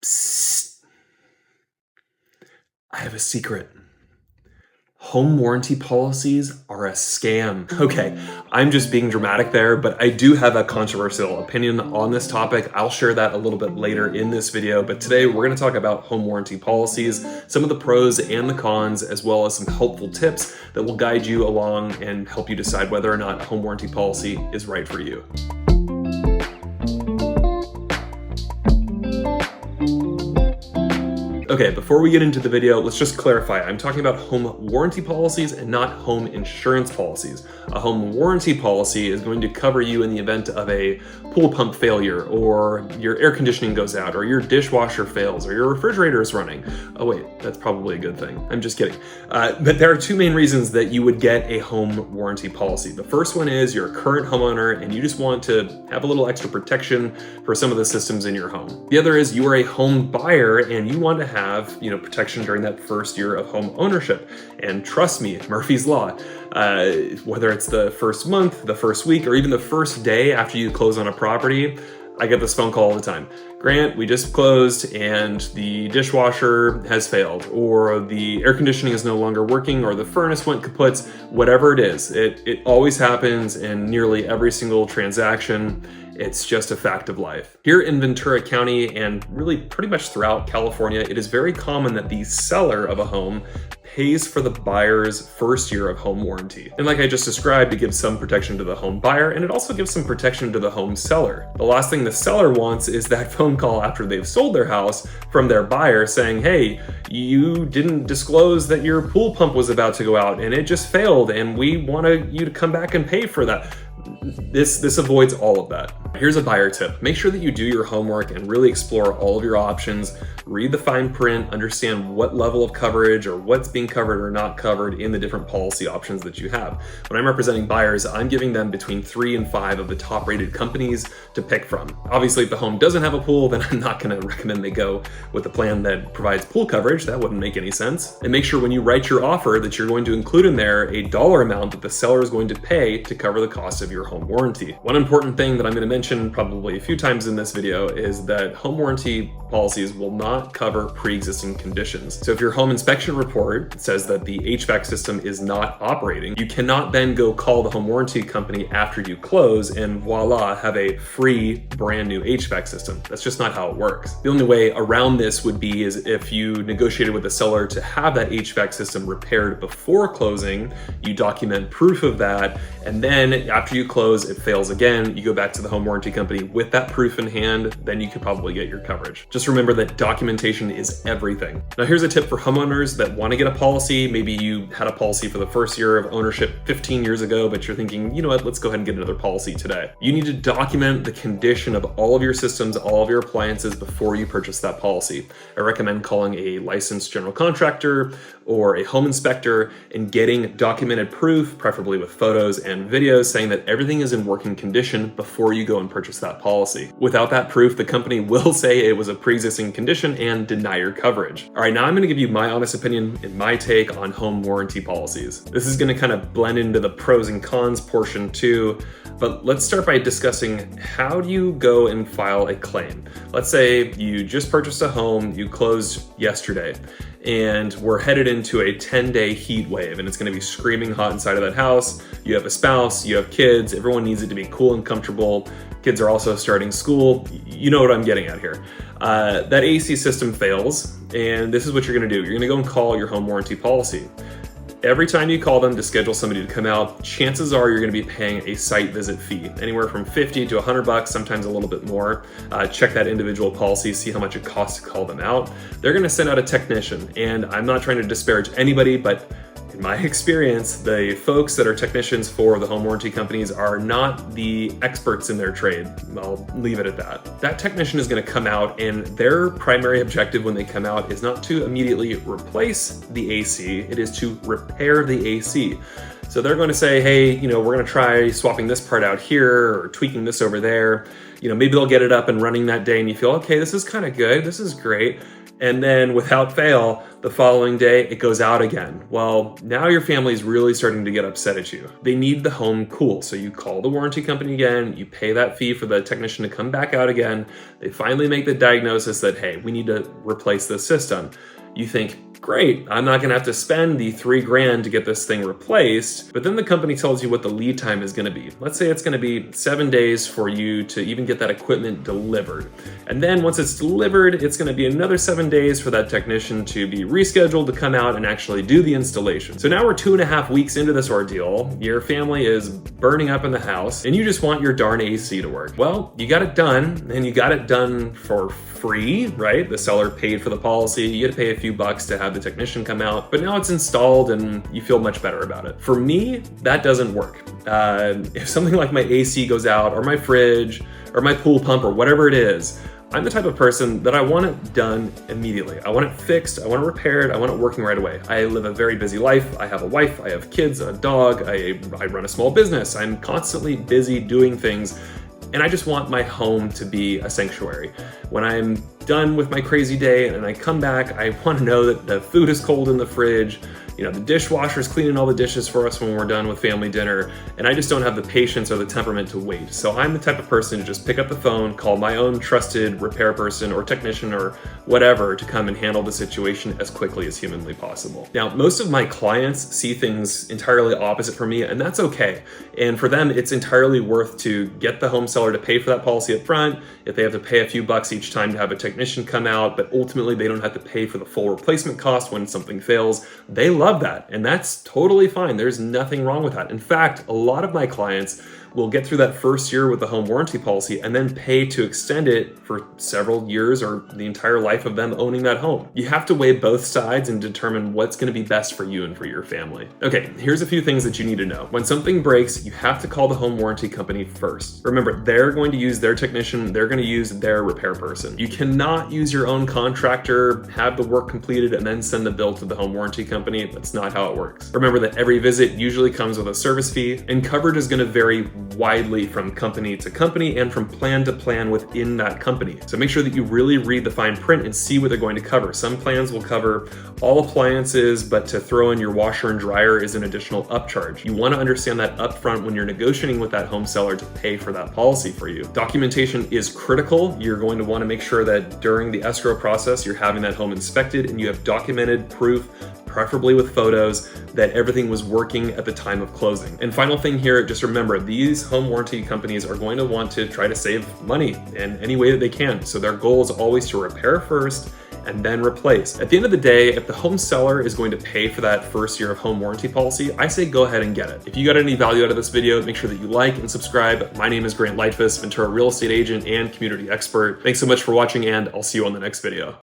Psst, I have a secret. Home warranty policies are a scam. Okay, I'm just being dramatic there, but I do have a controversial opinion on this topic. I'll share that a little bit later in this video, but today we're gonna talk about home warranty policies, some of the pros and the cons, as well as some helpful tips that will guide you along and help you decide whether or not a home warranty policy is right for you. Okay, before we get into the video, let's just clarify. I'm talking about home warranty policies and not home insurance policies. A home warranty policy is going to cover you in the event of a pool pump failure, or your air conditioning goes out, or your dishwasher fails, or your refrigerator is running. Oh wait, that's probably a good thing. I'm just kidding. But there are two main reasons that you would get a home warranty policy. The first one is you're a current homeowner and you just want to have a little extra protection for some of the systems in your home. The other is you are a home buyer and you want to have protection during that first year of home ownership. And trust me, Murphy's Law, whether it's the first month, the first week, or even the first day after you close on a property, I get this phone call all the time. Grant, we just closed and the dishwasher has failed, or the air conditioning is no longer working, or the furnace went kaput, whatever it is. It always happens in nearly every single transaction. It's just a fact of life. Here in Ventura County, and really pretty much throughout California, it is very common that the seller of a home pays for the buyer's first year of home warranty. And like I just described, it gives some protection to the home buyer, and it also gives some protection to the home seller. The last thing the seller wants is that phone call after they've sold their house from their buyer saying, hey, you didn't disclose that your pool pump was about to go out and it just failed, and we want you to come back and pay for that. This avoids all of that. Here's a buyer tip. Make sure that you do your homework and really explore all of your options. Read the fine print, understand what level of coverage or what's being covered or not covered in the different policy options that you have. When I'm representing buyers, I'm giving them between 3 and 5 of the top rated companies to pick from. Obviously, if the home doesn't have a pool, then I'm not gonna recommend they go with a plan that provides pool coverage. That wouldn't make any sense. And make sure when you write your offer that you're going to include in there a dollar amount that the seller is going to pay to cover the cost of your home warranty. One important thing that I'm going to mention probably a few times in this video is that home warranty policies will not cover pre-existing conditions. So if your home inspection report says that the HVAC system is not operating, you cannot then go call the home warranty company after you close and voila, have a free brand new HVAC system. That's just not how it works. The only way around this would be is if you negotiated with the seller to have that HVAC system repaired before closing, you document proof of that, and then after you close, it fails again, you go back to the home warranty company with that proof in hand, then you could probably get your coverage. Just remember that documentation is everything. Now here's a tip for homeowners that want to get a policy. Maybe you had a policy for the first year of ownership 15 years ago, but you're thinking, you know what, let's go ahead and get another policy today. You need to document the condition of all of your systems, all of your appliances before you purchase that policy. I recommend calling a licensed general contractor or a home inspector and getting documented proof, preferably with photos and videos, saying that everything is in working condition before you go and purchase that policy. Without that proof, the company will say it was a pre-existing condition and deny your coverage. All right, now I'm gonna give you my honest opinion and my take on home warranty policies. This is gonna kind of blend into the pros and cons portion too, but let's start by discussing how do you go and file a claim. Let's say you just purchased a home, you closed yesterday, and we're headed into a 10-day heat wave and it's gonna be screaming hot inside of that house. You have a spouse, you have kids, everyone needs it to be cool and comfortable. Kids are also starting school. You know what I'm getting at here. That AC system fails, and this is what you're gonna do. You're gonna go and call your home warranty policy. Every time you call them to schedule somebody to come out, chances are you're gonna be paying a site visit fee, anywhere from 50 to 100 bucks, sometimes a little bit more. Check that individual policy, see how much it costs to call them out. They're gonna send out a technician, and I'm not trying to disparage anybody, but in my experience, the folks that are technicians for the home warranty companies are not the experts in their trade. I'll leave it at that. That technician is gonna come out, and their primary objective when they come out is not to immediately replace the AC, it is to repair the AC. So they're going to say, hey, we're going to try swapping this part out here or tweaking this over there. Maybe they'll get it up and running that day and you feel, okay, this is kind of good. This is great. And then without fail, the following day, it goes out again. Well, now your family's really starting to get upset at you. They need the home cool. So you call the warranty company again, you pay that fee for the technician to come back out again. They finally make the diagnosis that, hey, we need to replace this system. You think, great, I'm not gonna have to spend the $3,000 to get this thing replaced, but then the company tells you what the lead time is gonna be. Let's say it's gonna be 7 days for you to even get that equipment delivered. And then once it's delivered, it's gonna be another 7 days for that technician to be rescheduled to come out and actually do the installation. So now we're 2.5 weeks into this ordeal, your family is burning up in the house, and you just want your darn AC to work. Well, you got it done, and you got it done for free, right? The seller paid for the policy, you had to pay a few bucks to have the technician come out, but now it's installed and you feel much better about it. For me, that doesn't work. If something like my AC goes out, or my fridge, or my pool pump, or whatever it is, I'm the type of person that I want it done immediately. I want it fixed, I want it repaired, I want it working right away. I live a very busy life. I have a wife, I have kids, a dog, I run a small business. I'm constantly busy doing things, and I just want my home to be a sanctuary. When I'm done with my crazy day and I come back, I want to know that the food is cold in the fridge, the dishwasher's cleaning all the dishes for us when we're done with family dinner, and I just don't have the patience or the temperament to wait. So I'm the type of person to just pick up the phone, call my own trusted repair person or technician or whatever to come and handle the situation as quickly as humanly possible. Now, most of my clients see things entirely opposite from me, and that's okay. And for them, it's entirely worth to get the home seller to pay for that policy up front, if they have to pay a few bucks each time to have a technician come out, but ultimately they don't have to pay for the full replacement cost when something fails. They love that, and that's totally fine. There's nothing wrong with that. In fact, a lot of my clients will get through that first year with the home warranty policy and then pay to extend it for several years or the entire life of them owning that home. You have to weigh both sides and determine what's going to be best for you and for your family. Okay, here's a few things that you need to know. When something breaks, you have to call the home warranty company first. Remember, they're going to use their technician, they're going to use their repair person. You cannot use your own contractor, have the work completed, and then send the bill to the home warranty company. That's not how it works. Remember that every visit usually comes with a service fee, and coverage is going to vary widely from company to company and from plan to plan within that company. So make sure that you really read the fine print and see what they're going to cover. Some plans will cover all appliances, but to throw in your washer and dryer is an additional upcharge. You want to understand that upfront when you're negotiating with that home seller to pay for that policy for you. Documentation is critical. You're going to want to make sure that during the escrow process, you're having that home inspected and you have documented proof, preferably with photos, that everything was working at the time of closing. And final thing here, just remember, these home warranty companies are going to want to try to save money in any way that they can. So their goal is always to repair first and then replace. At the end of the day, if the home seller is going to pay for that first year of home warranty policy, I say go ahead and get it. If you got any value out of this video, make sure that you like and subscribe. My name is Leichtfuss, Ventura Real Estate Agent and Community Expert. Thanks so much for watching, and I'll see you on the next video.